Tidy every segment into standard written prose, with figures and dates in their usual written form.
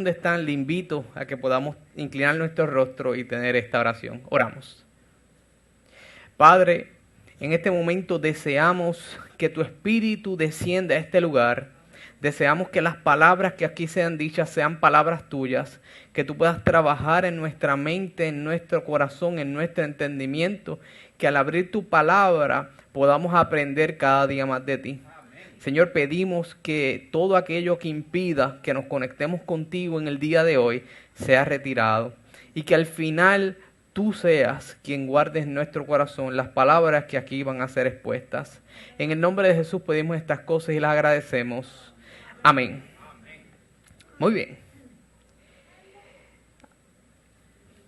donde están, le invito a que podamos inclinar nuestro rostro y tener esta oración. Oramos. Padre, en este momento deseamos que tu Espíritu descienda a este lugar. Deseamos que las palabras que aquí sean dichas sean palabras tuyas, que tú puedas trabajar en nuestra mente, en nuestro corazón, en nuestro entendimiento, que al abrir tu palabra podamos aprender cada día más de ti. Señor, pedimos que todo aquello que impida que nos conectemos contigo en el día de hoy sea retirado y que al final tú seas quien guardes en nuestro corazón las palabras que aquí van a ser expuestas. En el nombre de Jesús pedimos estas cosas y las agradecemos. Amén. Muy bien.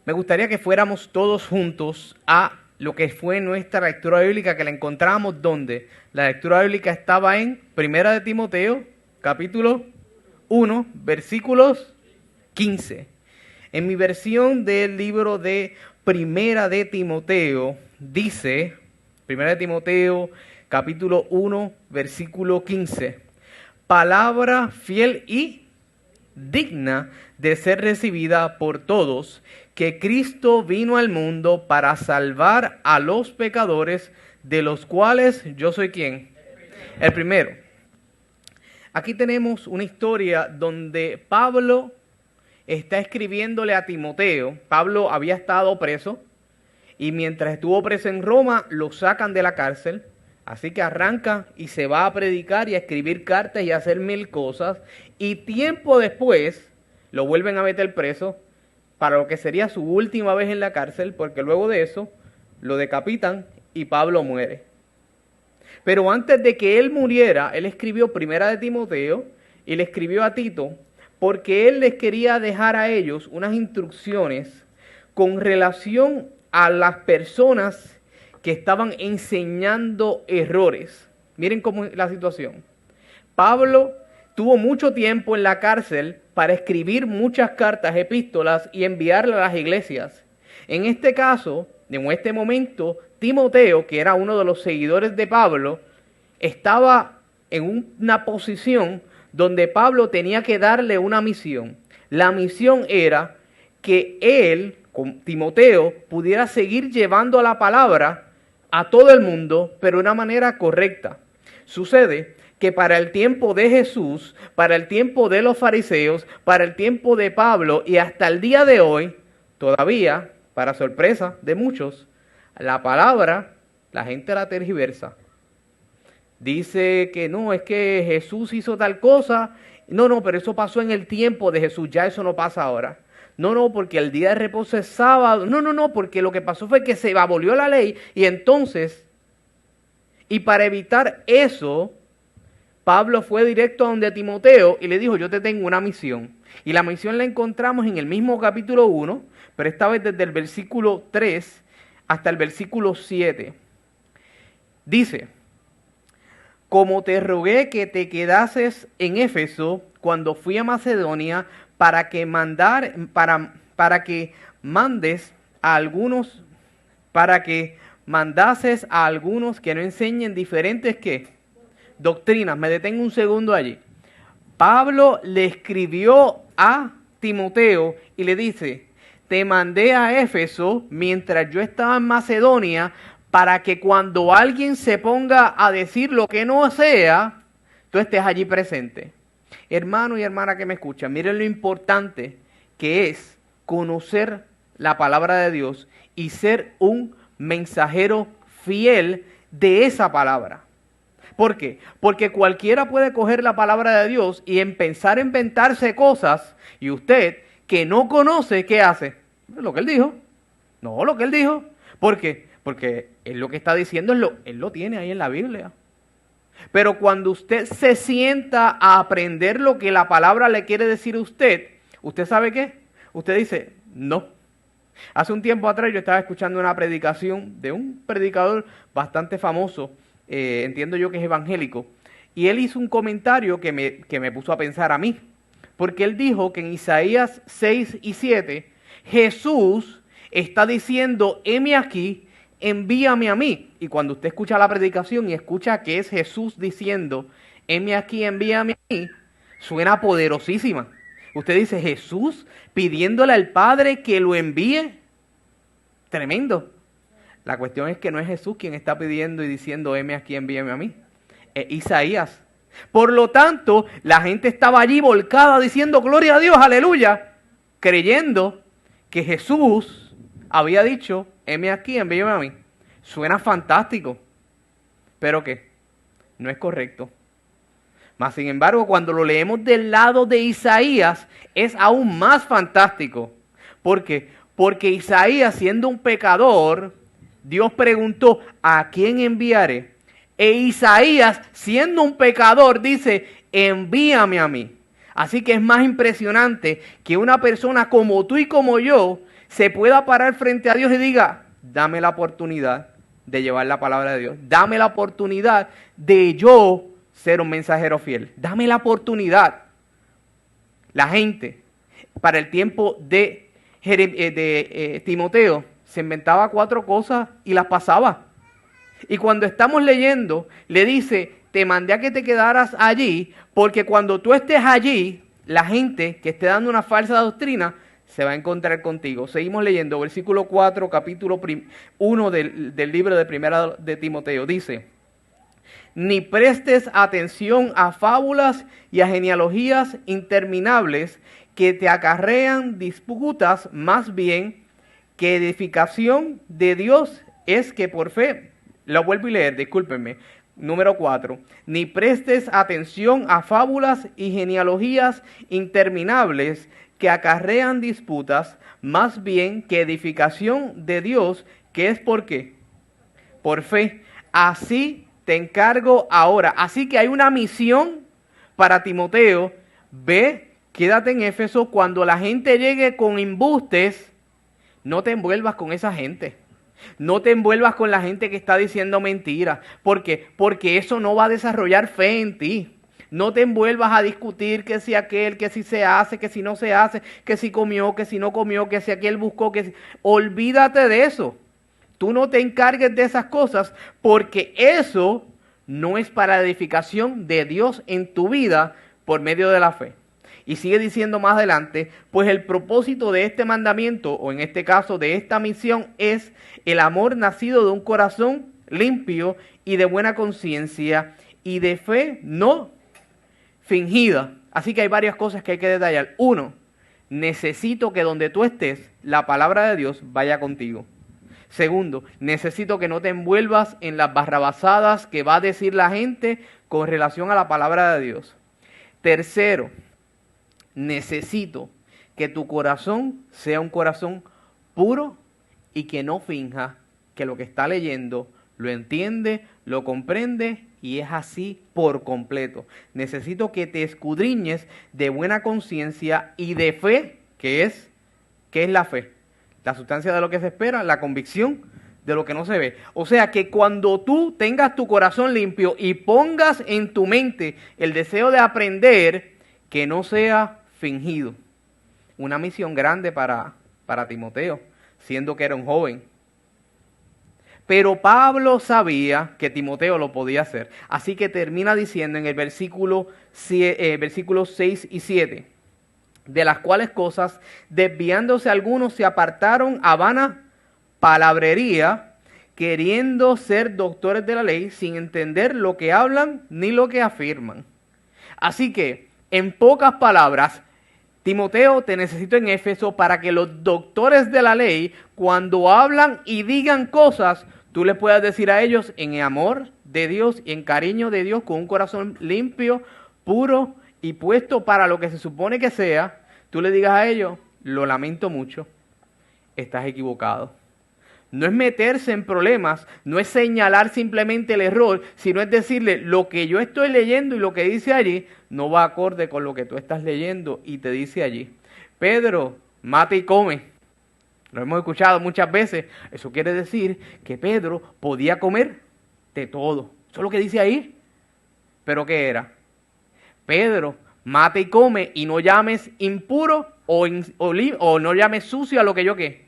Me gustaría que fuéramos todos juntos a lo que fue nuestra lectura bíblica, que la encontramos donde la lectura bíblica estaba en Primera de Timoteo, capítulo 1, versículos 15. En mi versión del libro de Primera de Timoteo, dice, Primera de Timoteo, capítulo 1, versículo 15, palabra fiel y digna de ser recibida por todos, que Cristo vino al mundo para salvar a los pecadores, de los cuales yo soy ¿quién? El primero. Aquí tenemos una historia donde Pablo está escribiéndole a Timoteo. Pablo había estado preso y mientras estuvo preso en Roma lo sacan de la cárcel. Así que arranca y se va a predicar y a escribir cartas y a hacer mil cosas. Y tiempo después lo vuelven a meter preso para lo que sería su última vez en la cárcel, porque luego de eso lo decapitan y Pablo muere. Pero antes de que él muriera, él escribió Primera de Timoteo y le escribió a Tito, porque él les quería dejar a ellos unas instrucciones con relación a las personas que estaban enseñando errores. Miren cómo es la situación. Pablo tuvo mucho tiempo en la cárcel para escribir muchas cartas, epístolas y enviarlas a las iglesias. En este caso, en este momento, Timoteo, que era uno de los seguidores de Pablo, estaba en una posición donde Pablo tenía que darle una misión. La misión era que él, con Timoteo, pudiera seguir llevando la palabra a todo el mundo, pero de una manera correcta. Sucede que para el tiempo de Jesús, para el tiempo de los fariseos, para el tiempo de Pablo y hasta el día de hoy, todavía, para sorpresa de muchos, la palabra, la gente la tergiversa. Dice que no, es que Jesús hizo tal cosa. No, pero eso pasó en el tiempo de Jesús, ya eso no pasa ahora. No, porque el día de reposo es sábado. No, porque lo que pasó fue que se abolió la ley y entonces, y para evitar eso, Pablo fue directo a donde Timoteo y le dijo, yo te tengo una misión. Y la misión la encontramos en el mismo capítulo 1, pero esta vez desde el versículo 3 hasta el versículo 7. Dice, como te rogué que te quedases en Éfeso cuando fui a Macedonia para que mandases a algunos que no enseñen diferentes ¿qué? Doctrinas. Me detengo un segundo allí. Pablo le escribió a Timoteo y le dice, te mandé a Éfeso mientras yo estaba en Macedonia para que cuando alguien se ponga a decir lo que no sea, tú estés allí presente. Hermano y hermana que me escuchan, miren lo importante que es conocer la palabra de Dios y ser un mensajero fiel de esa palabra. ¿Por qué? Porque cualquiera puede coger la palabra de Dios y empezar a inventarse cosas y usted que no conoce, ¿qué hace? Lo que él dijo. No, lo que él dijo. ¿Por qué? Porque él lo que está diciendo, él lo tiene ahí en la Biblia. Pero cuando usted se sienta a aprender lo que la palabra le quiere decir a usted, ¿usted sabe qué? Usted dice, no. Hace un tiempo atrás yo estaba escuchando una predicación de un predicador bastante famoso, entiendo yo que es evangélico, y él hizo un comentario que me puso a pensar a mí, porque él dijo que en Isaías 6 y 7, Jesús está diciendo, heme aquí, envíame a mí. Y cuando usted escucha la predicación y escucha que es Jesús diciendo, heme aquí, envíame a mí, suena poderosísima. Usted dice, Jesús pidiéndole al Padre que lo envíe. Tremendo. La cuestión es que no es Jesús quien está pidiendo y diciendo, heme aquí, envíeme a mí. Es Isaías. Por lo tanto, la gente estaba allí volcada diciendo, gloria a Dios, aleluya, creyendo que Jesús había dicho, heme aquí, envíeme a mí. Suena fantástico, pero ¿qué? No es correcto. Mas, sin embargo, cuando lo leemos del lado de Isaías, es aún más fantástico. ¿Por qué? Porque Isaías, siendo un pecador, Dios preguntó, ¿a quién enviaré? E Isaías, siendo un pecador, dice, envíame a mí. Así que es más impresionante que una persona como tú y como yo se pueda parar frente a Dios y diga, dame la oportunidad de llevar la palabra de Dios. Dame la oportunidad de yo ser un mensajero fiel. Dame la oportunidad. La gente, para el tiempo de Timoteo, se inventaba 4 cosas y las pasaba. Y cuando estamos leyendo, le dice, te mandé a que te quedaras allí, porque cuando tú estés allí, la gente que esté dando una falsa doctrina se va a encontrar contigo. Seguimos leyendo, versículo 4, capítulo 1 del libro de Primera de Timoteo. Dice, ni prestes atención a fábulas y a genealogías interminables que te acarrean disputas, más bien que edificación de Dios es que por fe. Lo vuelvo a leer, discúlpenme. Número 4. Ni prestes atención a fábulas y genealogías interminables que acarrean disputas, más bien que edificación de Dios, que es por qué. Por fe. Así te encargo ahora. Así que hay una misión para Timoteo. Ve, quédate en Éfeso. Cuando la gente llegue con embustes, no te envuelvas con esa gente. No te envuelvas con la gente que está diciendo mentiras. ¿Por qué? Porque eso no va a desarrollar fe en ti. No te envuelvas a discutir que si aquel, que si se hace, que si no se hace, que si comió, que si no comió, que si aquel buscó, que si... Olvídate de eso. Tú no te encargues de esas cosas porque eso no es para la edificación de Dios en tu vida por medio de la fe. Y sigue diciendo más adelante, pues el propósito de este mandamiento, o en este caso de esta misión, es el amor nacido de un corazón limpio y de buena conciencia y de fe no fingida. Así que hay varias cosas que hay que detallar. 1, necesito que donde tú estés, la palabra de Dios vaya contigo. 2, necesito que no te envuelvas en las barrabasadas que va a decir la gente con relación a la palabra de Dios. 3, necesito que tu corazón sea un corazón puro y que no finja que lo que está leyendo lo entiende, lo comprende y es así por completo. Necesito que te escudriñes de buena conciencia y de fe, ¿qué es la fe? La sustancia de lo que se espera, la convicción de lo que no se ve. O sea que cuando tú tengas tu corazón limpio y pongas en tu mente el deseo de aprender, que no sea fingido. Una misión grande para Timoteo, siendo que era un joven. Pero Pablo sabía que Timoteo lo podía hacer. Así que termina diciendo en el versículos 6 y 7, de las cuales cosas, desviándose algunos, se apartaron a vana palabrería, queriendo ser doctores de la ley, sin entender lo que hablan ni lo que afirman. Así que, en pocas palabras, Timoteo, te necesito en Éfeso para que los doctores de la ley, cuando hablan y digan cosas, tú le puedas decir a ellos en amor de Dios y en cariño de Dios, con un corazón limpio, puro y puesto para lo que se supone que sea, tú le digas a ellos, lo lamento mucho, estás equivocado. No es meterse en problemas, no es señalar simplemente el error, sino es decirle, lo que yo estoy leyendo y lo que dice allí, no va acorde con lo que tú estás leyendo y te dice allí. Pedro, mata y come. Lo hemos escuchado muchas veces. Eso quiere decir que Pedro podía comer de todo. Eso es lo que dice ahí. ¿Pero qué era? Pedro, mata y come y no llames impuro o no llames sucio a lo que yo qué.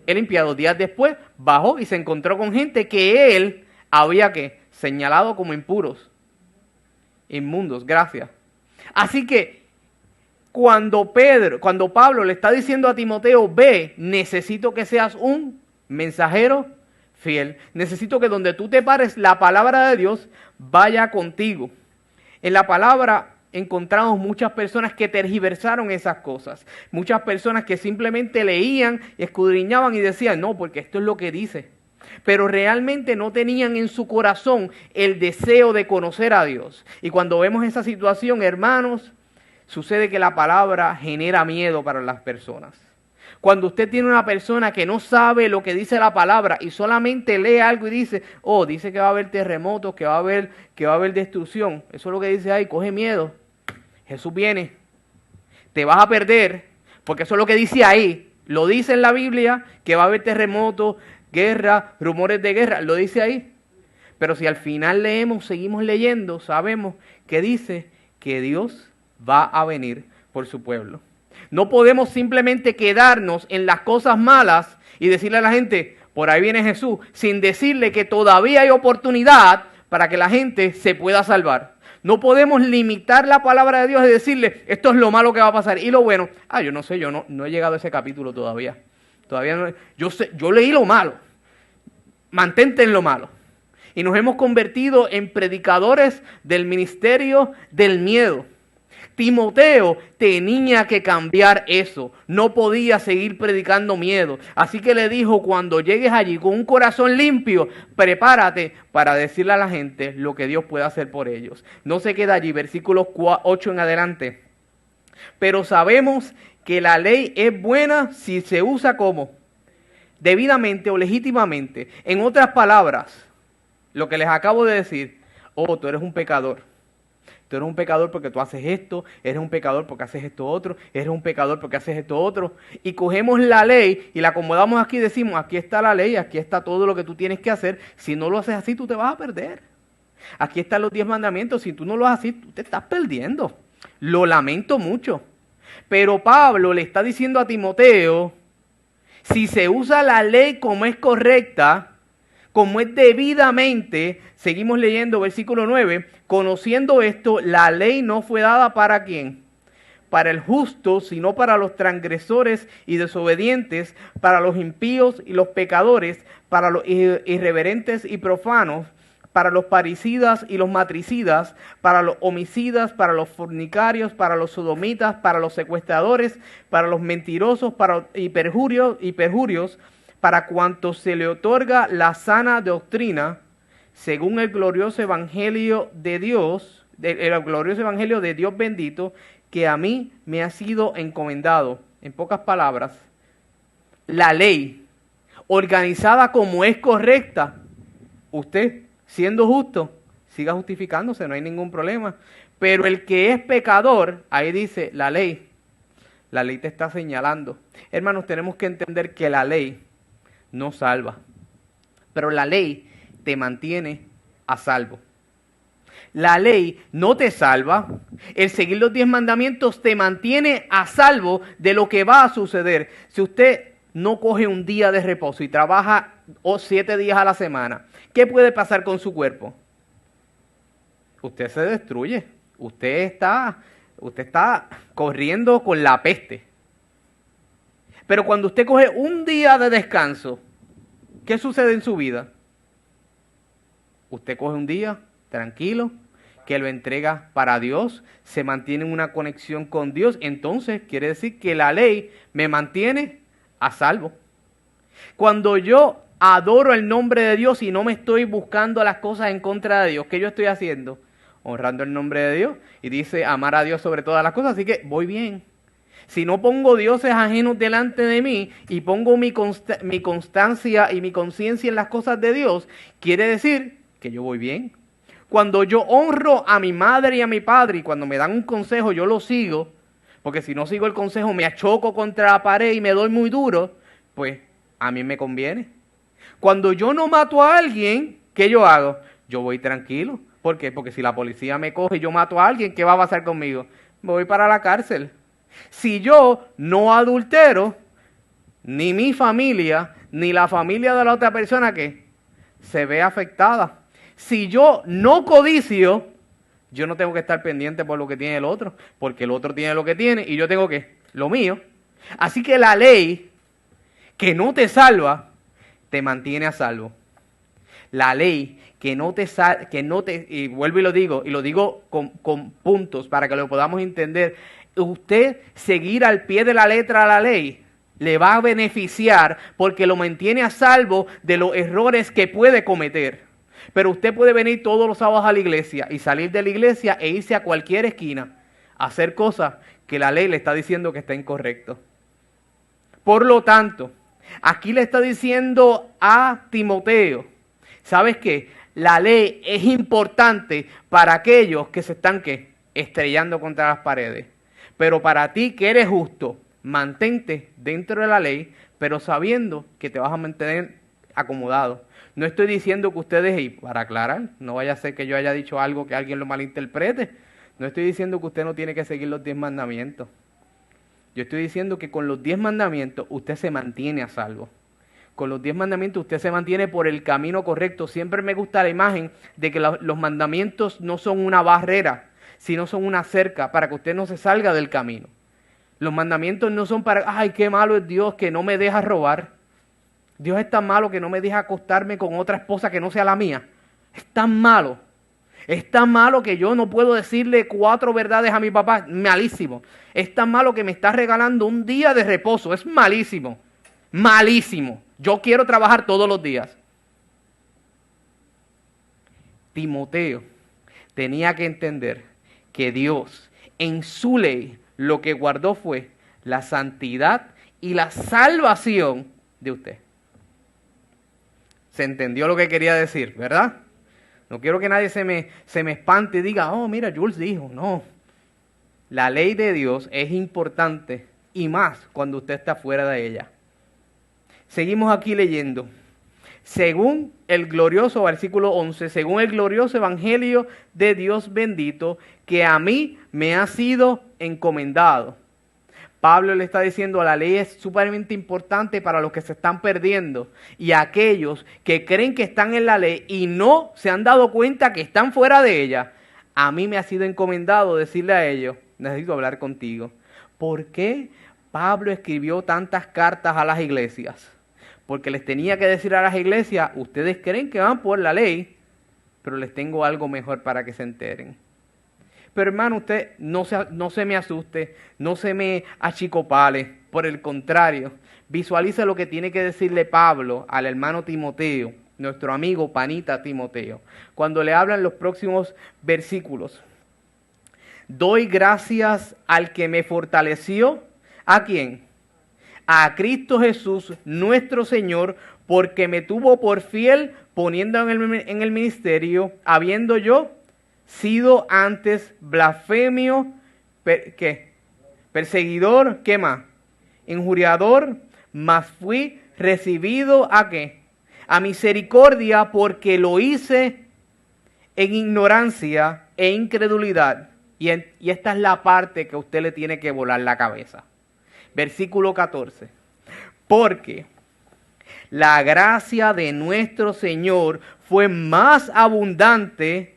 He limpiado. Días después bajó y se encontró con gente que él había que señalado como impuros, inmundos. Gracias. Así que Cuando Pablo le está diciendo a Timoteo, ve, necesito que seas un mensajero fiel. Necesito que donde tú te pares, la palabra de Dios vaya contigo. En la palabra encontramos muchas personas que tergiversaron esas cosas. Muchas personas que simplemente leían, escudriñaban y decían, no, porque esto es lo que dice. Pero realmente no tenían en su corazón el deseo de conocer a Dios. Y cuando vemos esa situación, hermanos, sucede que la palabra genera miedo para las personas. Cuando usted tiene una persona que no sabe lo que dice la palabra y solamente lee algo y dice, oh, dice que va a haber terremotos, que va a haber destrucción. Eso es lo que dice ahí, coge miedo. Jesús viene, te vas a perder, porque eso es lo que dice ahí. Lo dice en la Biblia, que va a haber terremotos, guerra, rumores de guerra, lo dice ahí. Pero si al final leemos, seguimos leyendo, sabemos que dice que Dios va a venir por su pueblo. No podemos simplemente quedarnos en las cosas malas y decirle a la gente, por ahí viene Jesús, sin decirle que todavía hay oportunidad para que la gente se pueda salvar. No podemos limitar la palabra de Dios y decirle, esto es lo malo que va a pasar. Y lo bueno, yo no sé, yo no he llegado a ese capítulo todavía. Todavía no, yo leí lo malo. Mantente en lo malo. Y nos hemos convertido en predicadores del ministerio del miedo. Timoteo tenía que cambiar eso. No podía seguir predicando miedo. Así que le dijo, cuando llegues allí con un corazón limpio, prepárate para decirle a la gente lo que Dios puede hacer por ellos. No se queda allí, versículos 8 en adelante. Pero sabemos que la ley es buena si se usa como debidamente o legítimamente. En otras palabras, lo que les acabo de decir, oh, tú eres un pecador. Tú eres un pecador porque tú haces esto, eres un pecador porque haces esto otro, eres un pecador porque haces esto otro. Y cogemos la ley y la acomodamos aquí y decimos, aquí está la ley, aquí está todo lo que tú tienes que hacer. Si no lo haces así, tú te vas a perder. Aquí están los 10 mandamientos, si tú no lo haces así, tú te estás perdiendo. Lo lamento mucho. Pero Pablo le está diciendo a Timoteo, si se usa la ley como es correcta, como es debidamente, seguimos leyendo versículo 9, conociendo esto, la ley no fue dada para ¿quién? Para el justo, sino para los transgresores y desobedientes, para los impíos y los pecadores, para los irreverentes y profanos, para los parricidas y los matricidas, para los homicidas, para los fornicarios, para los sodomitas, para los secuestradores, para los mentirosos, y perjurios, para cuantos se le otorga la sana doctrina, según el glorioso evangelio de Dios, el glorioso evangelio de Dios bendito, que a mí me ha sido encomendado. En pocas palabras, la ley, organizada como es correcta, usted, siendo justo, siga justificándose, no hay ningún problema. Pero el que es pecador, ahí dice la ley te está señalando. Hermanos, tenemos que entender que la ley no salva, pero la ley te mantiene a salvo. La ley no te salva. El seguir los 10 mandamientos te mantiene a salvo de lo que va a suceder. Si usted no coge un día de reposo y trabaja 7 días a la semana, ¿qué puede pasar con su cuerpo? Usted se destruye. Usted está corriendo con la peste. Pero cuando usted coge un día de descanso, ¿qué sucede en su vida? Usted coge un día tranquilo, que lo entrega para Dios, se mantiene en una conexión con Dios. Entonces quiere decir que la ley me mantiene a salvo. Cuando yo adoro el nombre de Dios y no me estoy buscando las cosas en contra de Dios, ¿qué yo estoy haciendo? Honrando el nombre de Dios. Y dice amar a Dios sobre todas las cosas, así que voy bien. Si no pongo dioses ajenos delante de mí y pongo mi constancia y mi conciencia en las cosas de Dios, quiere decir que yo voy bien. Cuando yo honro a mi madre y a mi padre y cuando me dan un consejo yo lo sigo, porque si no sigo el consejo me achoco contra la pared y me doy muy duro, pues a mí me conviene. Cuando yo no mato a alguien, ¿qué yo hago? Yo voy tranquilo. ¿Por qué? Porque si la policía me coge y yo mato a alguien, ¿qué va a pasar conmigo? Me voy para la cárcel. Si yo no adultero, ni mi familia, ni la familia de la otra persona que se ve afectada. Si yo no codicio, Yo no tengo que estar pendiente por lo que tiene el otro, porque el otro tiene lo que tiene y yo tengo que lo mío. Así que la ley que no te salva, te mantiene a salvo. La ley que no te, y vuelvo y lo digo con puntos para que lo podamos entender. Usted seguir al pie de la letra la ley le va a beneficiar porque lo mantiene a salvo de los errores que puede cometer. Pero usted puede venir todos los sábados a la iglesia y salir de la iglesia e irse a cualquier esquina a hacer cosas que la ley le está diciendo que está incorrecto. Por lo tanto, aquí le está diciendo a Timoteo, ¿sabes qué? La ley es importante para aquellos que se están ¿qué? Estrellando contra las paredes. Pero para ti que eres justo, mantente dentro de la ley, pero sabiendo que te vas a mantener acomodado. No estoy diciendo que ustedes, y para aclarar, no vaya a ser que yo haya dicho algo que alguien lo malinterprete, no estoy diciendo que usted no tiene que seguir los 10 mandamientos. Yo estoy diciendo que con los 10 mandamientos usted se mantiene a salvo. Con los 10 mandamientos usted se mantiene por el camino correcto. Siempre me gusta la imagen de que los mandamientos no son una barrera, sino son una cerca para que usted no se salga del camino. Los mandamientos no son para, ay, qué malo es Dios que no me deja robar. Dios es tan malo que no me deja acostarme con otra esposa que no sea la mía. Es tan malo. Es tan malo que yo no puedo decirle 4 verdades a mi papá. Malísimo. Es tan malo que me está regalando un día de reposo. Es malísimo. Malísimo. Yo quiero trabajar todos los días. Timoteo tenía que entender que Dios en su ley lo que guardó fue la santidad y la salvación de usted. ¿Se entendió lo que quería decir, verdad? No quiero que nadie se me espante y diga, oh, mira, Jules dijo. No. La ley de Dios es importante y más cuando usted está fuera de ella. Seguimos aquí leyendo. Según el glorioso, versículo 11, según el glorioso evangelio de Dios bendito, que a mí me ha sido encomendado. Pablo le está diciendo, la ley es sumamente importante para los que se están perdiendo y aquellos que creen que están en la ley y no se han dado cuenta que están fuera de ella. A mí me ha sido encomendado decirle a ellos, necesito hablar contigo. ¿Por qué Pablo escribió tantas cartas a las iglesias? Porque les tenía que decir a las iglesias, ustedes creen que van por la ley, pero les tengo algo mejor para que se enteren. Pero hermano, usted no se me asuste, no se me achicopale. Por el contrario, visualice lo que tiene que decirle Pablo al hermano Timoteo, nuestro amigo panita Timoteo, cuando le hablan los próximos versículos. Doy gracias al que me fortaleció. ¿A quién? A Cristo Jesús, nuestro Señor, porque me tuvo por fiel poniendo en el ministerio, habiendo yo sido antes blasfemio, perseguidor, ¿qué más? Injuriador, mas fui recibido ¿a qué? A misericordia, porque lo hice en ignorancia e incredulidad. Y esta es la parte que a usted le tiene que volar la cabeza. Versículo 14. Porque la gracia de nuestro Señor fue más abundante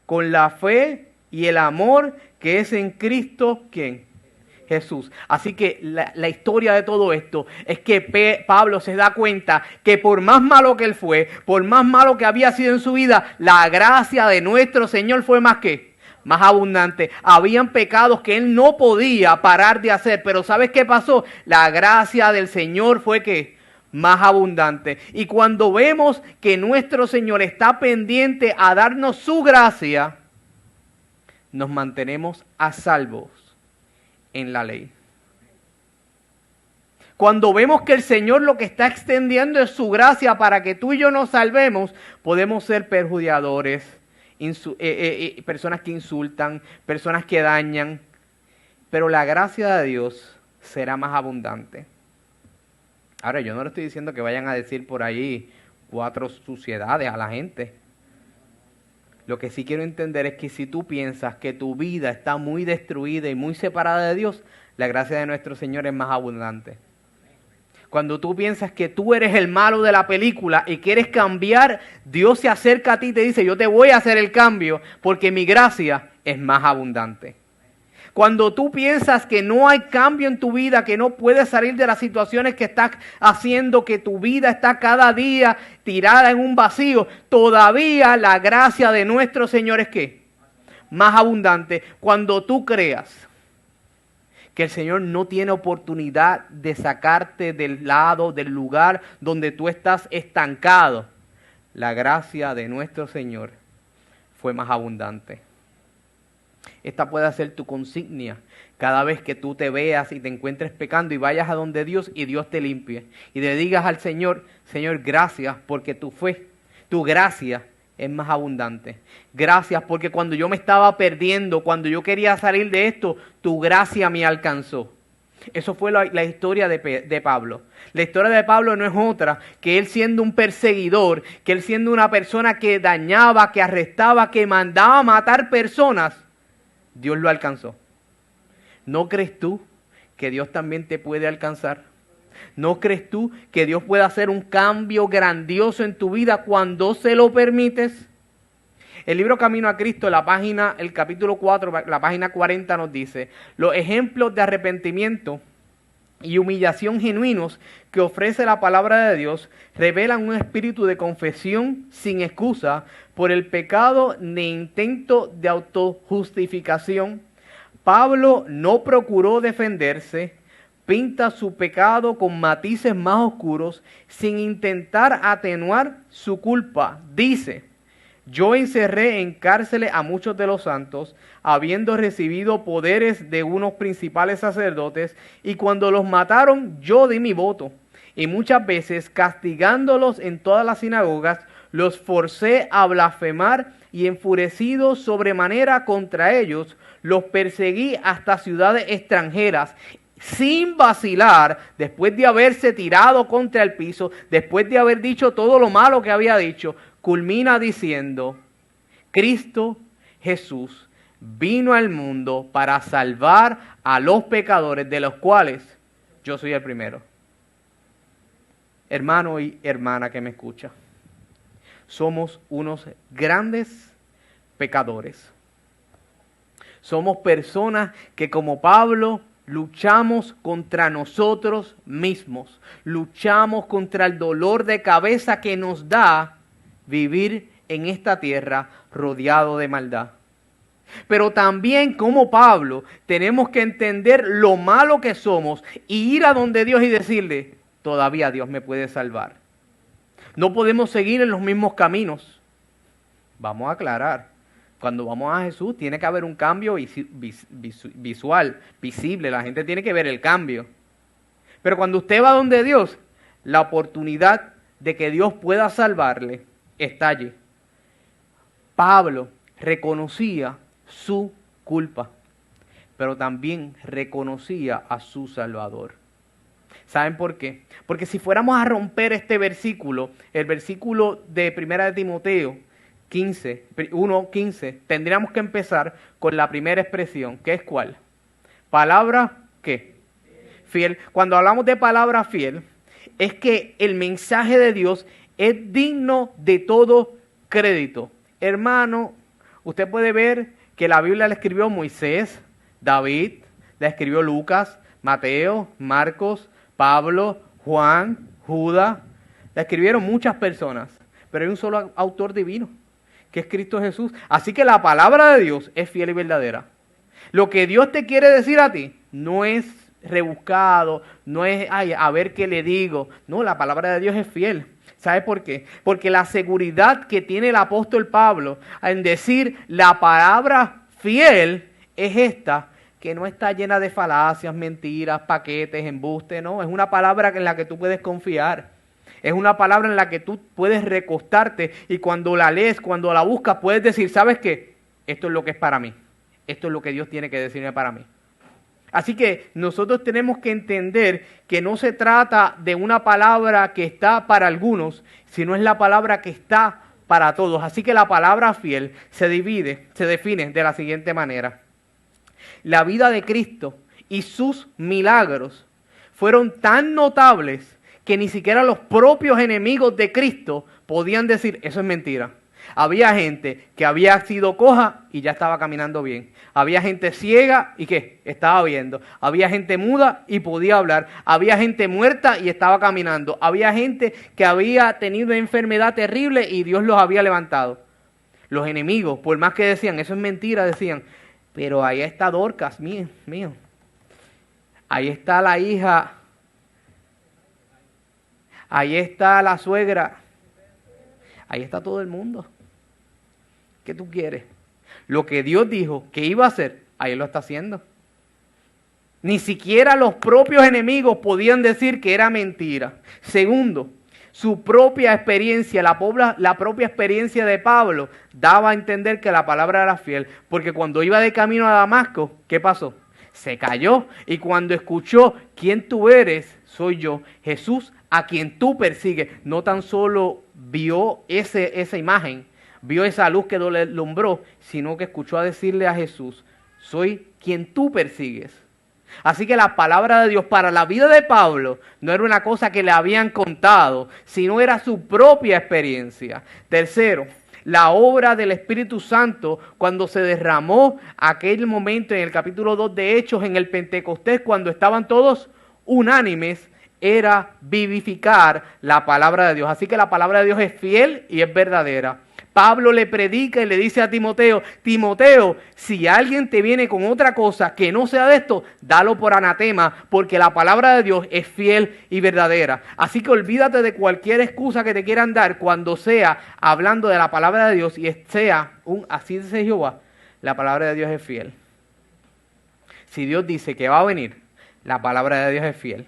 con la fe y el amor que es en Cristo, ¿quién? Jesús. Así que la historia de todo esto es que Pablo se da cuenta que por más malo que él fue, por más malo que había sido en su vida, la gracia de nuestro Señor fue más que más abundante. Habían pecados que él no podía parar de hacer, pero ¿sabes qué pasó? La gracia del Señor fue que más abundante. Y cuando vemos que nuestro Señor está pendiente a darnos su gracia, nos mantenemos a salvos en la ley. Cuando vemos que el Señor lo que está extendiendo es su gracia para que tú y yo nos salvemos, podemos ser perjudicadores, personas que insultan, personas que dañan, pero la gracia de Dios será más abundante. Ahora, yo no le estoy diciendo que vayan a decir por ahí 4 suciedades a la gente. Lo que sí quiero entender es que si tú piensas que tu vida está muy destruida y muy separada de Dios, la gracia de nuestro Señor es más abundante. Cuando tú piensas que tú eres el malo de la película y quieres cambiar, Dios se acerca a ti y te dice, yo te voy a hacer el cambio porque mi gracia es más abundante. Cuando tú piensas que no hay cambio en tu vida, que no puedes salir de las situaciones que estás haciendo, que tu vida está cada día tirada en un vacío, todavía la gracia de nuestro Señor es ¿qué? Más abundante. Cuando tú creas que el Señor no tiene oportunidad de sacarte del lado, del lugar donde tú estás estancado, la gracia de nuestro Señor fue más abundante. Esta puede ser tu consigna cada vez que tú te veas y te encuentres pecando y vayas a donde Dios y Dios te limpie. Y le digas al Señor, Señor, gracias porque tu gracia es más abundante. Gracias porque cuando yo me estaba perdiendo, cuando yo quería salir de esto, tu gracia me alcanzó. Eso fue la historia de Pablo. La historia de Pablo no es otra que él siendo un perseguidor, que él siendo una persona que dañaba, que arrestaba, que mandaba a matar personas, Dios lo alcanzó. ¿No crees tú que Dios también te puede alcanzar? ¿No crees tú que Dios puede hacer un cambio grandioso en tu vida cuando se lo permites? El libro Camino a Cristo, el capítulo 4, la página 40 nos dice: los ejemplos de arrepentimiento y humillación genuinos que ofrece la palabra de Dios revelan un espíritu de confesión sin excusa por el pecado ni intento de autojustificación. Pablo no procuró defenderse, pinta su pecado con matices más oscuros sin intentar atenuar su culpa. Dice: yo encerré en cárceles a muchos de los santos, habiendo recibido poderes de unos principales sacerdotes, y cuando los mataron yo di mi voto. Y muchas veces, castigándolos en todas las sinagogas, los forcé a blasfemar, y enfurecido sobremanera contra ellos, los perseguí hasta ciudades extranjeras, sin vacilar, después de haberse tirado contra el piso, después de haber dicho todo lo malo que había dicho, culmina diciendo: Cristo Jesús vino al mundo para salvar a los pecadores, de los cuales yo soy el primero. Hermano y hermana que me escucha, somos unos grandes pecadores. Somos personas que, como Pablo, luchamos contra nosotros mismos. Luchamos contra el dolor de cabeza que nos da vivir en esta tierra rodeado de maldad. Pero también, como Pablo, tenemos que entender lo malo que somos y ir a donde Dios y decirle: todavía Dios me puede salvar. No podemos seguir en los mismos caminos. Vamos a aclarar. Cuando vamos a Jesús tiene que haber un cambio visual, visible. La gente tiene que ver el cambio. Pero cuando usted va donde Dios, la oportunidad de que Dios pueda salvarle está allí. Pablo reconocía su culpa, pero también reconocía a su Salvador. ¿Saben por qué? Porque si fuéramos a romper este versículo, el versículo de 1 de Timoteo 1:15, tendríamos que empezar con la primera expresión, que es ¿cuál? Palabra, ¿qué? Fiel. Cuando hablamos de palabra fiel, es que el mensaje de Dios es digno de todo crédito. Hermano, usted puede ver que la Biblia la escribió Moisés, David, la escribió Lucas, Mateo, Marcos, Pablo, Juan, Judas. La escribieron muchas personas, pero hay un solo autor divino, que es Cristo Jesús. Así que la palabra de Dios es fiel y verdadera. Lo que Dios te quiere decir a ti no es rebuscado, no es, a ver qué le digo. No, la palabra de Dios es fiel. ¿Sabe por qué? Porque la seguridad que tiene el apóstol Pablo en decir la palabra fiel es esta, que no está llena de falacias, mentiras, paquetes, embustes, no. Es una palabra en la que tú puedes confiar. Es una palabra en la que tú puedes recostarte y cuando la lees, cuando la buscas, puedes decir: ¿sabes qué? Esto es lo que es para mí. Esto es lo que Dios tiene que decirme para mí. Así que nosotros tenemos que entender que no se trata de una palabra que está para algunos, sino es la palabra que está para todos. Así que la palabra fiel se define de la siguiente manera. La vida de Cristo y sus milagros fueron tan notables que ni siquiera los propios enemigos de Cristo podían decir: eso es mentira. Había gente que había sido coja y ya estaba caminando bien. Había gente ciega y ¿qué? Estaba viendo. Había gente muda y podía hablar. Había gente muerta y estaba caminando. Había gente que había tenido una enfermedad terrible y Dios los había levantado. Los enemigos, por más que decían, eso es mentira, decían, pero ahí está Dorcas, mío. Ahí está la hija. Ahí está la suegra. Ahí está todo el mundo. ¿Qué tú quieres? Lo que Dios dijo que iba a hacer, ahí lo está haciendo. Ni siquiera los propios enemigos podían decir que era mentira. Segundo, su propia experiencia, la propia experiencia de Pablo, daba a entender que la palabra era fiel. Porque cuando iba de camino a Damasco, ¿qué pasó? Se cayó y cuando escuchó, ¿quién tú eres? Soy yo, Jesús, a quien tú persigues. No tan solo vio esa imagen, vio esa luz que lo alumbró, sino que escuchó a decirle a Jesús, soy quien tú persigues. Así que la palabra de Dios para la vida de Pablo no era una cosa que le habían contado, sino era su propia experiencia. Tercero, la obra del Espíritu Santo cuando se derramó aquel momento en el capítulo 2 de Hechos, en el Pentecostés, cuando estaban todos unánimes, era vivificar la palabra de Dios. Así que la palabra de Dios es fiel y es verdadera. Pablo le predica y le dice a Timoteo, Timoteo, si alguien te viene con otra cosa que no sea de esto, dalo por anatema, porque la palabra de Dios es fiel y verdadera. Así que olvídate de cualquier excusa que te quieran dar cuando sea hablando de la palabra de Dios y sea un así dice Jehová, la palabra de Dios es fiel. Si Dios dice que va a venir, la palabra de Dios es fiel.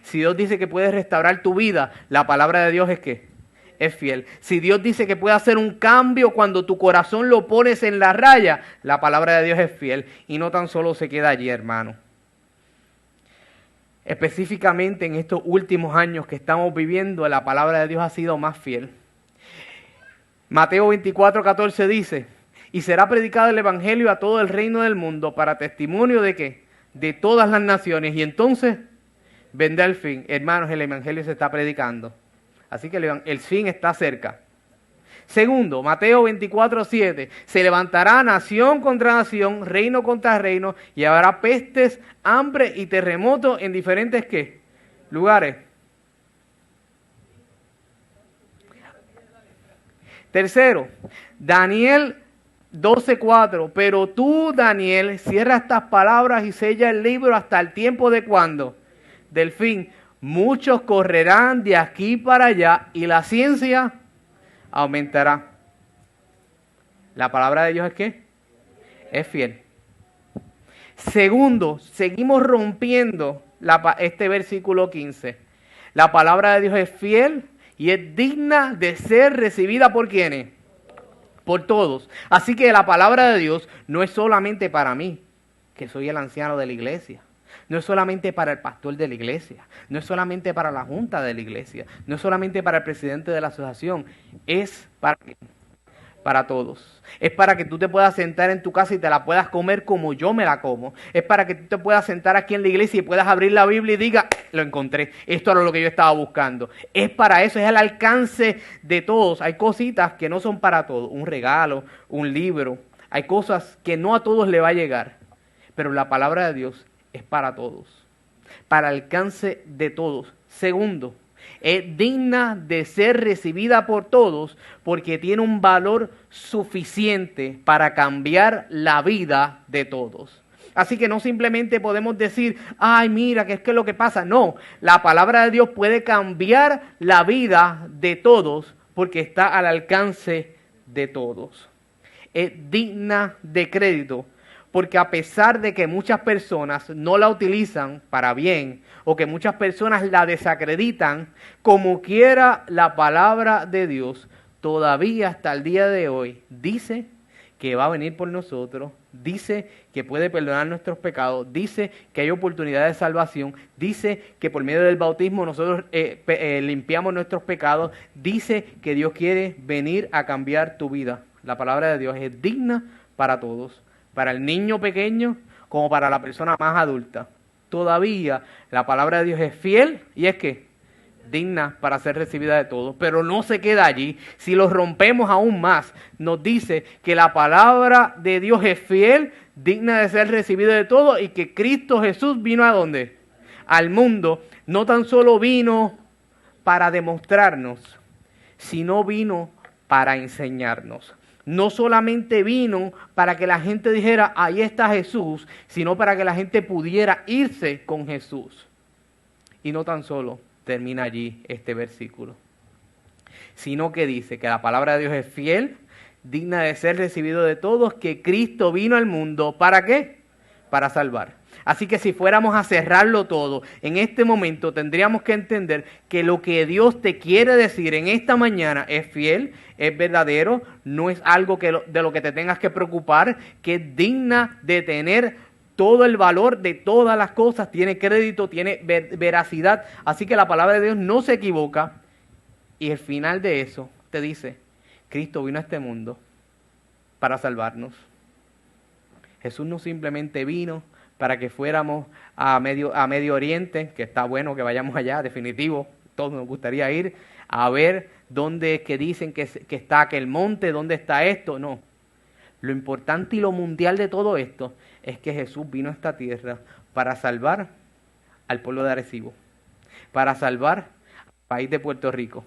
Si Dios dice que puede restaurar tu vida, la palabra de Dios es ¿qué? Es fiel. Si Dios dice que puede hacer un cambio cuando tu corazón lo pones en la raya, la palabra de Dios es fiel. Y no tan solo se queda allí, hermano. Específicamente en estos últimos años que estamos viviendo, la palabra de Dios ha sido más fiel. Mateo 24:14 dice, y será predicado el evangelio a todo el reino del mundo para testimonio de ¿qué? De todas las naciones. Y entonces vendrá el fin. Hermanos, el evangelio se está predicando. Así que el fin está cerca. Segundo, Mateo 24:7. Se levantará nación contra nación, reino contra reino, y habrá pestes, hambre y terremotos en diferentes ¿qué? Lugares. Tercero, Daniel 12:4. Pero tú, Daniel, cierra estas palabras y sella el libro hasta el tiempo de ¿cuándo? Del fin. Muchos correrán de aquí para allá y la ciencia aumentará. ¿La palabra de Dios es qué? Es fiel. Segundo, seguimos rompiendo este versículo 15. La palabra de Dios es fiel y es digna de ser recibida por ¿quiénes? Por todos. Así que la palabra de Dios no es solamente para mí, que soy el anciano de la iglesia. No es solamente para el pastor de la iglesia, no es solamente para la junta de la iglesia, no es solamente para el presidente de la asociación, es para todos. Es para que tú te puedas sentar en tu casa y te la puedas comer como yo me la como. Es para que tú te puedas sentar aquí en la iglesia y puedas abrir la Biblia y diga, lo encontré, esto era lo que yo estaba buscando. Es para eso, es al alcance de todos. Hay cositas que no son para todos, un regalo, un libro, hay cosas que no a todos le va a llegar, pero la palabra de Dios es para todos, para alcance de todos. Segundo, es digna de ser recibida por todos porque tiene un valor suficiente para cambiar la vida de todos. Así que no simplemente podemos decir, ay, mira, ¿qué es lo que pasa? No, la palabra de Dios puede cambiar la vida de todos porque está al alcance de todos. Es digna de crédito. Porque a pesar de que muchas personas no la utilizan para bien o que muchas personas la desacreditan, como quiera la palabra de Dios todavía hasta el día de hoy dice que va a venir por nosotros, dice que puede perdonar nuestros pecados, dice que hay oportunidad de salvación, dice que por medio del bautismo nosotros limpiamos nuestros pecados, dice que Dios quiere venir a cambiar tu vida. La palabra de Dios es digna para todos. Para el niño pequeño como para la persona más adulta. Todavía la palabra de Dios es fiel y es que digna para ser recibida de todos, pero no se queda allí. Si lo rompemos aún más, nos dice que la palabra de Dios es fiel, digna de ser recibida de todos, y que Cristo Jesús vino ¿a dónde? Al mundo. No tan solo vino para demostrarnos, sino vino para enseñarnos. No solamente vino para que la gente dijera, ahí está Jesús, sino para que la gente pudiera irse con Jesús. Y no tan solo termina allí este versículo, sino que dice que la palabra de Dios es fiel, digna de ser recibido de todos, que Cristo vino al mundo, ¿para qué? Para salvar. Así que si fuéramos a cerrarlo todo, en este momento tendríamos que entender que lo que Dios te quiere decir en esta mañana es fiel, es verdadero, no es algo de lo que te tengas que preocupar, que es digna de tener todo el valor de todas las cosas, tiene crédito, tiene veracidad. Así que la palabra de Dios no se equivoca. Y el final de eso te dice, Cristo vino a este mundo para salvarnos. Jesús no simplemente vino para que fuéramos a Medio Oriente, que está bueno que vayamos allá, definitivo, todos nos gustaría ir a ver dónde es que dicen que está aquel monte, dónde está esto. No, lo importante y lo mundial de todo esto es que Jesús vino a esta tierra para salvar al pueblo de Arecibo, para salvar al país de Puerto Rico,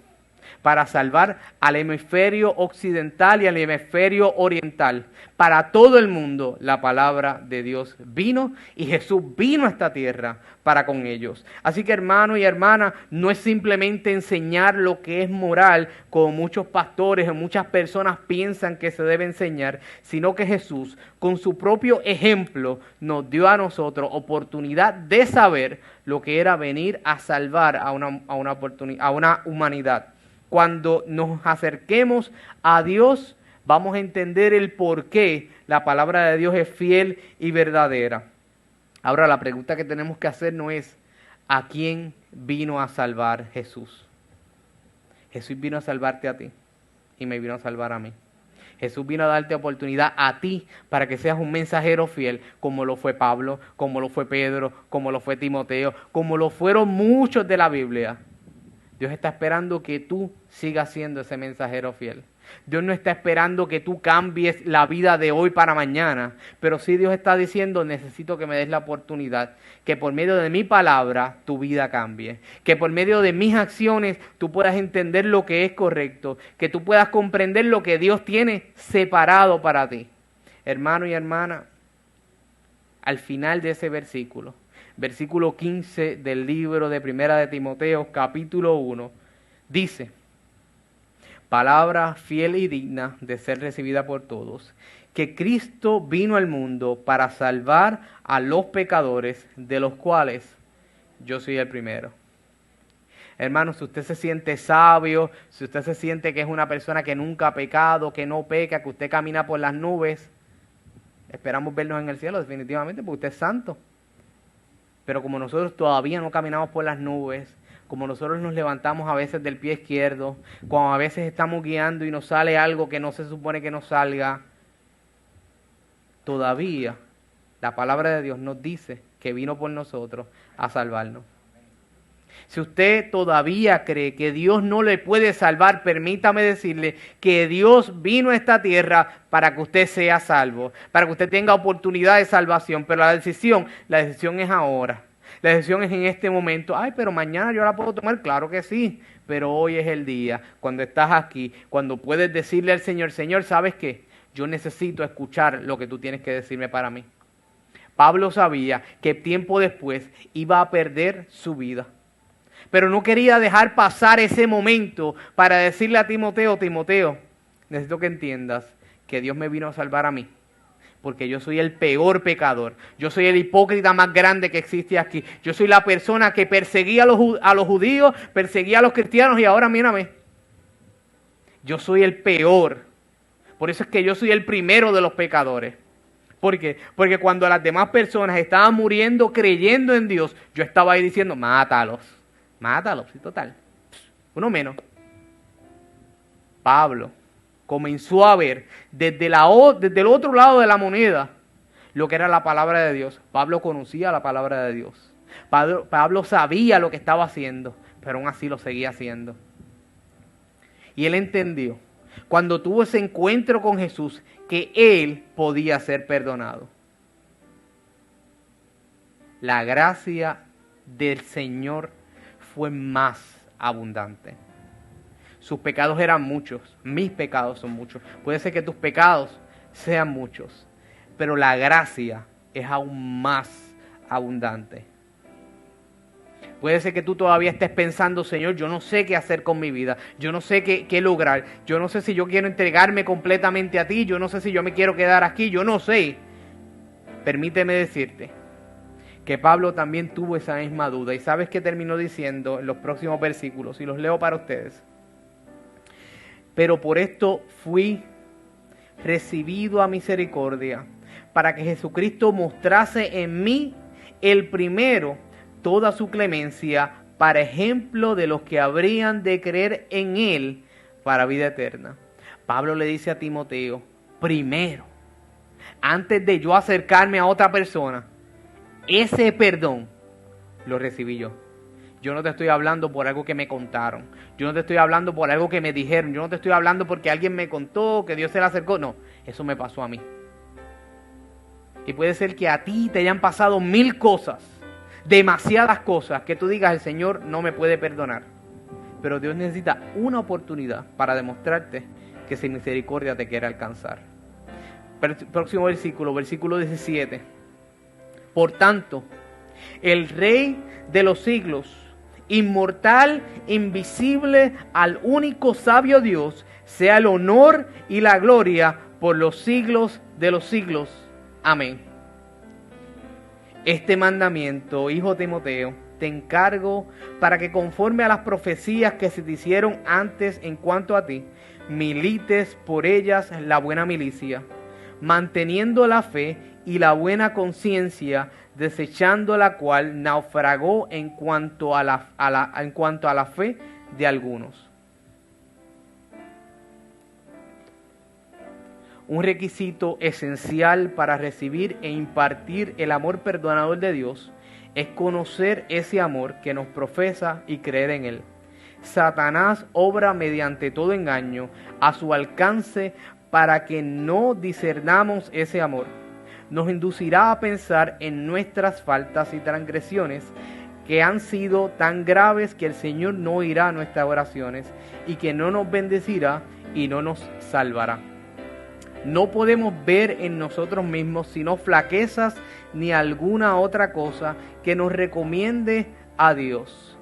para salvar al hemisferio occidental y al hemisferio oriental. Para todo el mundo la palabra de Dios vino y Jesús vino a esta tierra para con ellos. Así que hermano y hermana, no es simplemente enseñar lo que es moral, como muchos pastores o muchas personas piensan que se debe enseñar, sino que Jesús con su propio ejemplo nos dio a nosotros oportunidad de saber lo que era venir a salvar a una humanidad. Cuando nos acerquemos a Dios, vamos a entender el por qué la palabra de Dios es fiel y verdadera. Ahora, la pregunta que tenemos que hacer no es ¿a quién vino a salvar Jesús? Jesús vino a salvarte a ti y me vino a salvar a mí. Jesús vino a darte oportunidad a ti para que seas un mensajero fiel, como lo fue Pablo, como lo fue Pedro, como lo fue Timoteo, como lo fueron muchos de la Biblia. Dios está esperando que tú sigas siendo ese mensajero fiel. Dios no está esperando que tú cambies la vida de hoy para mañana, pero sí Dios está diciendo, necesito que me des la oportunidad, que por medio de mi palabra tu vida cambie, que por medio de mis acciones tú puedas entender lo que es correcto, que tú puedas comprender lo que Dios tiene separado para ti. Hermano y hermana, al final de ese versículo 15 del libro de Primera de Timoteo, capítulo 1, dice, palabra fiel y digna de ser recibida por todos, que Cristo vino al mundo para salvar a los pecadores, de los cuales yo soy el primero. Hermano, si usted se siente sabio, si usted se siente que es una persona que nunca ha pecado, que no peca, que usted camina por las nubes, esperamos vernos en el cielo definitivamente, porque usted es santo. Pero como nosotros todavía no caminamos por las nubes, como nosotros nos levantamos a veces del pie izquierdo, cuando a veces estamos guiando y nos sale algo que no se supone que nos salga, todavía la palabra de Dios nos dice que vino por nosotros a salvarnos. Si usted todavía cree que Dios no le puede salvar, permítame decirle que Dios vino a esta tierra para que usted sea salvo, para que usted tenga oportunidad de salvación, pero la decisión es ahora. La decisión es en este momento. Ay, pero mañana yo la puedo tomar. Claro que sí, pero hoy es el día, cuando estás aquí, cuando puedes decirle al Señor, Señor, ¿sabes qué? Yo necesito escuchar lo que tú tienes que decirme para mí. Pablo sabía que tiempo después iba a perder su vida, pero no quería dejar pasar ese momento para decirle a Timoteo, Timoteo, necesito que entiendas que Dios me vino a salvar a mí, porque yo soy el peor pecador, yo soy el hipócrita más grande que existe aquí, yo soy la persona que perseguía a los judíos, perseguía a los cristianos y ahora mírame, yo soy el peor, por eso es que yo soy el primero de los pecadores. ¿Por qué? Porque cuando las demás personas estaban muriendo creyendo en Dios, yo estaba ahí diciendo, mátalos, sí, total, uno menos. Pablo comenzó a ver desde el otro lado de la moneda lo que era la palabra de Dios. Pablo conocía la palabra de Dios. Pablo sabía lo que estaba haciendo. pero aún así lo seguía haciendo. Y él entendió, cuando tuvo ese encuentro con Jesús, que él podía ser perdonado. La gracia del Señor fue más abundante. Sus pecados eran muchos, mis pecados son muchos. Puede ser que tus pecados sean muchos, pero la gracia es aún más abundante. Puede ser que tú todavía estés pensando, Señor, yo no sé qué hacer con mi vida, yo no sé qué lograr, yo no sé si yo quiero entregarme completamente a ti, yo no sé si yo me quiero quedar aquí, yo no sé. Permíteme decirte que Pablo también tuvo esa misma duda. ¿Y sabes qué terminó diciendo en los próximos versículos? Y los leo para ustedes. Pero por esto fui recibido a misericordia, para que Jesucristo mostrase en mí el primero toda su clemencia, para ejemplo de los que habrían de creer en él para vida eterna. Pablo le dice a Timoteo, primero, antes de yo acercarme a otra persona, ese perdón lo recibí yo. Yo no te estoy hablando por algo que me contaron. Yo no te estoy hablando por algo que me dijeron. Yo no te estoy hablando porque alguien me contó, que Dios se le acercó. No, eso me pasó a mí. Y puede ser que a ti te hayan pasado 1000 cosas, demasiadas cosas, que tú digas, el Señor no me puede perdonar. Pero Dios necesita una oportunidad para demostrarte que sin misericordia te quiere alcanzar. Próximo versículo, versículo 17. Por tanto, el Rey de los siglos, inmortal, invisible, al único sabio Dios, sea el honor y la gloria por los siglos de los siglos. Amén. Este mandamiento, hijo Timoteo, te encargo para que conforme a las profecías que se te hicieron antes en cuanto a ti, milites por ellas la buena milicia, manteniendo la fe y la buena conciencia, desechando la cual naufragó en cuanto a la fe de algunos. Un requisito esencial para recibir e impartir el amor perdonador de Dios es conocer ese amor que nos profesa y creer en él. Satanás obra mediante todo engaño a su alcance para que no discernamos ese amor. Nos inducirá a pensar en nuestras faltas y transgresiones que han sido tan graves que el Señor no oirá a nuestras oraciones y que no nos bendecirá y no nos salvará. No podemos ver en nosotros mismos sino flaquezas ni alguna otra cosa que nos recomiende a Dios.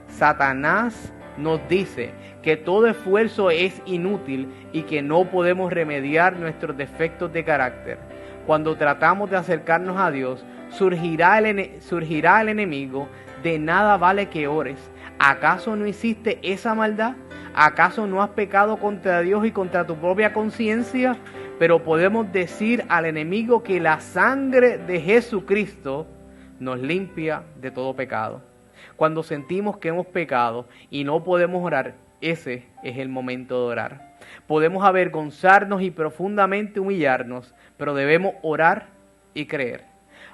Satanás nos dice que todo esfuerzo es inútil y que no podemos remediar nuestros defectos de carácter. Cuando tratamos de acercarnos a Dios, surgirá el enemigo, de nada vale que ores. ¿Acaso no hiciste esa maldad? ¿Acaso no has pecado contra Dios y contra tu propia conciencia? Pero podemos decir al enemigo que la sangre de Jesucristo nos limpia de todo pecado. Cuando sentimos que hemos pecado y no podemos orar, ese es el momento de orar. Podemos avergonzarnos y profundamente humillarnos, pero debemos orar y creer.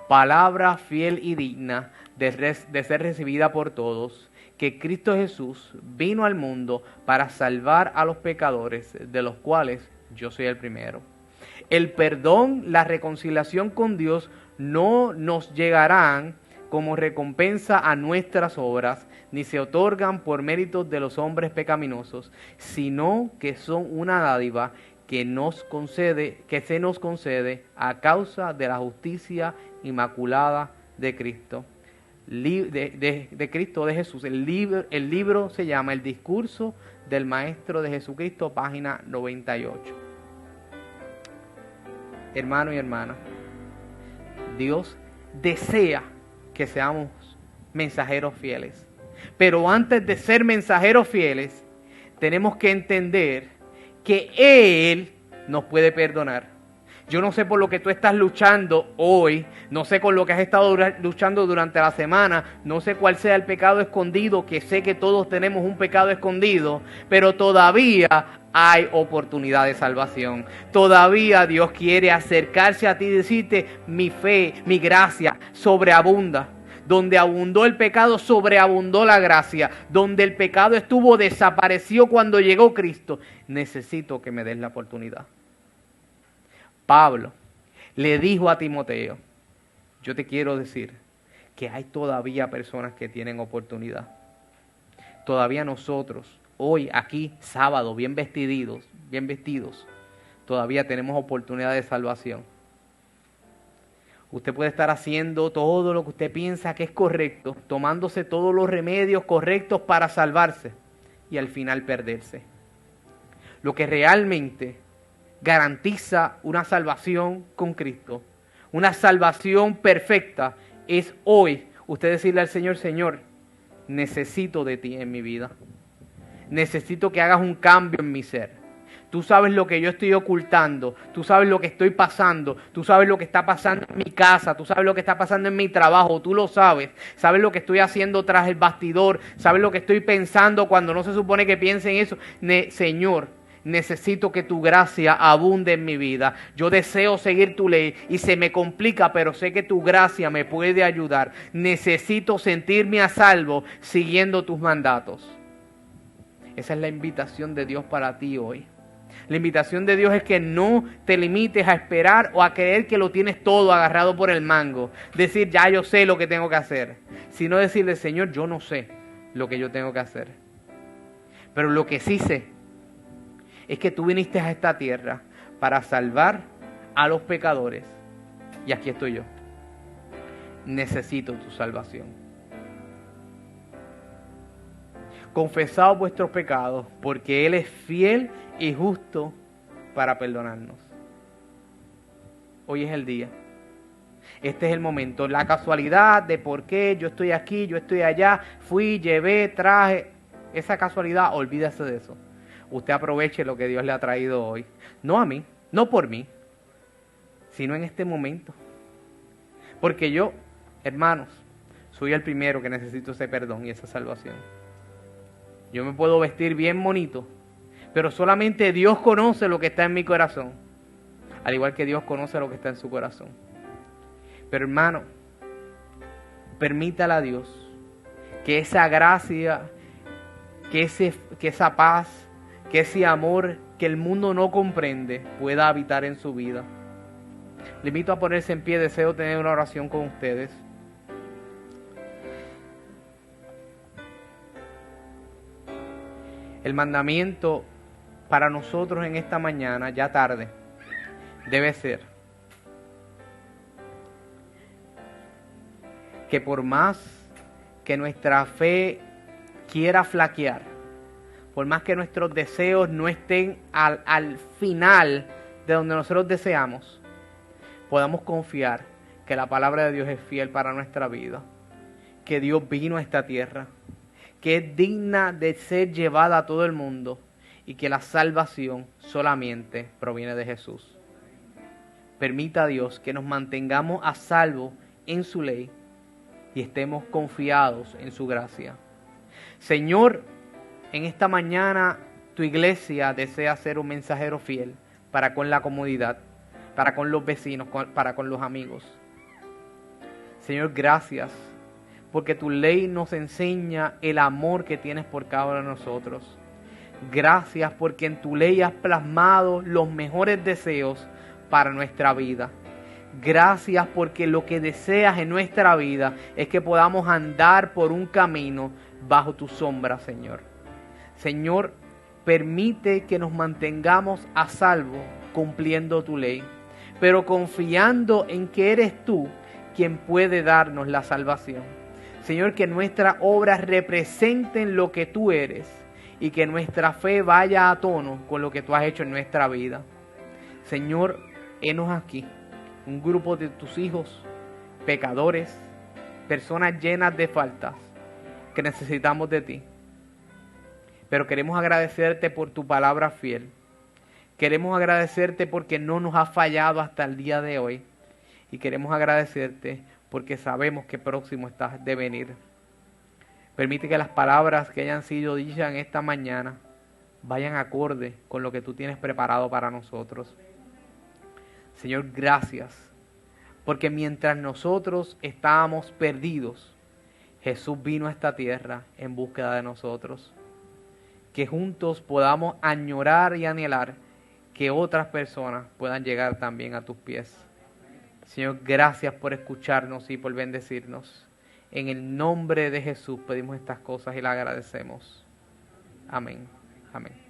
Palabra fiel y digna de ser recibida por todos, que Cristo Jesús vino al mundo para salvar a los pecadores, de los cuales yo soy el primero. El perdón, la reconciliación con Dios no nos llegarán como recompensa a nuestras obras, ni se otorgan por méritos de los hombres pecaminosos, sino que son una dádiva que se nos concede a causa de la justicia inmaculada de Cristo. De Cristo, de Jesús. El libro se llama El Discurso del Maestro de Jesucristo, página 98. Hermano y hermana, Dios desea que seamos mensajeros fieles. Pero antes de ser mensajeros fieles, tenemos que entender que Él nos puede perdonar. Yo no sé por lo que tú estás luchando hoy, no sé con lo que has estado luchando durante la semana, no sé cuál sea el pecado escondido, que sé que todos tenemos un pecado escondido, pero todavía hay oportunidad de salvación. Todavía Dios quiere acercarse a ti y decirte, mi fe, mi gracia sobreabunda. donde abundó el pecado, sobreabundó la gracia. Donde el pecado estuvo, desapareció cuando llegó Cristo. Necesito que me des la oportunidad. Pablo le dijo a Timoteo, yo te quiero decir que hay todavía personas que tienen oportunidad. Todavía nosotros, hoy aquí, sábado, bien vestidos, todavía tenemos oportunidad de salvación. Usted puede estar haciendo todo lo que usted piensa que es correcto, tomándose todos los remedios correctos para salvarse y al final perderse. Lo que realmente garantiza una salvación con Cristo, una salvación perfecta, es hoy usted decirle al Señor, Señor, necesito de ti en mi vida. Necesito que hagas un cambio en mi ser. Tú sabes lo que yo estoy ocultando, tú sabes lo que estoy pasando, tú sabes lo que está pasando en mi casa, tú sabes lo que está pasando en mi trabajo, tú lo sabes lo que estoy haciendo tras el bastidor, sabes lo que estoy pensando cuando no se supone que piense en eso. Señor, necesito que tu gracia abunde en mi vida. Yo deseo seguir tu ley y se me complica, pero sé que tu gracia me puede ayudar. Necesito sentirme a salvo siguiendo tus mandatos. Esa es la invitación de Dios para ti hoy. La invitación de Dios es que no te limites a esperar o a creer que lo tienes todo agarrado por el mango. Decir, ya yo sé lo que tengo que hacer. Sino decirle, Señor, yo no sé lo que yo tengo que hacer. Pero lo que sí sé es que tú viniste a esta tierra para salvar a los pecadores. Y aquí estoy yo. Necesito tu salvación. Confesad vuestros pecados, porque Él es fiel y justo para perdonarnos. Hoy es el día. Este es el momento. La casualidad de por qué yo estoy aquí, yo estoy allá, fui, llevé, traje. Esa casualidad, olvídese de eso. Usted aproveche lo que Dios le ha traído hoy. No a mí, no por mí, sino en este momento. Porque yo, hermanos, soy el primero que necesito ese perdón y esa salvación. Yo me puedo vestir bien bonito, pero solamente Dios conoce lo que está en mi corazón, al igual que Dios conoce lo que está en su corazón. Pero hermano, permítale a Dios que esa gracia, que esa paz, que ese amor que el mundo no comprende pueda habitar en su vida. Le invito a ponerse en pie, deseo tener una oración con ustedes. El mandamiento para nosotros en esta mañana, ya tarde, debe ser que por más que nuestra fe quiera flaquear, por más que nuestros deseos no estén al final de donde nosotros deseamos, podamos confiar que la palabra de Dios es fiel para nuestra vida, que Dios vino a esta tierra, que es digna de ser llevada a todo el mundo y que la salvación solamente proviene de Jesús. Permita a Dios que nos mantengamos a salvo en su ley y estemos confiados en su gracia. Señor, en esta mañana tu iglesia desea ser un mensajero fiel para con la comunidad, para con los vecinos, para con los amigos. Señor, gracias, porque tu ley nos enseña el amor que tienes por cada uno de nosotros. Gracias porque en tu ley has plasmado los mejores deseos para nuestra vida. Gracias porque lo que deseas en nuestra vida es que podamos andar por un camino bajo tu sombra, Señor. Señor, permite que nos mantengamos a salvo cumpliendo tu ley, pero confiando en que eres tú quien puede darnos la salvación. Señor, que nuestras obras representen lo que tú eres y que nuestra fe vaya a tono con lo que tú has hecho en nuestra vida. Señor, henos aquí, un grupo de tus hijos, pecadores, personas llenas de faltas, que necesitamos de ti. Pero queremos agradecerte por tu palabra fiel. Queremos agradecerte porque no nos has fallado hasta el día de hoy. Y queremos agradecerte porque sabemos que próximo estás de venir. Permite que las palabras que hayan sido dichas en esta mañana vayan acorde con lo que tú tienes preparado para nosotros. Señor, gracias, porque mientras nosotros estábamos perdidos, Jesús vino a esta tierra en búsqueda de nosotros. Que juntos podamos añorar y anhelar que otras personas puedan llegar también a tus pies. Señor, gracias por escucharnos y por bendecirnos. En el nombre de Jesús pedimos estas cosas y las agradecemos. Amén. Amén.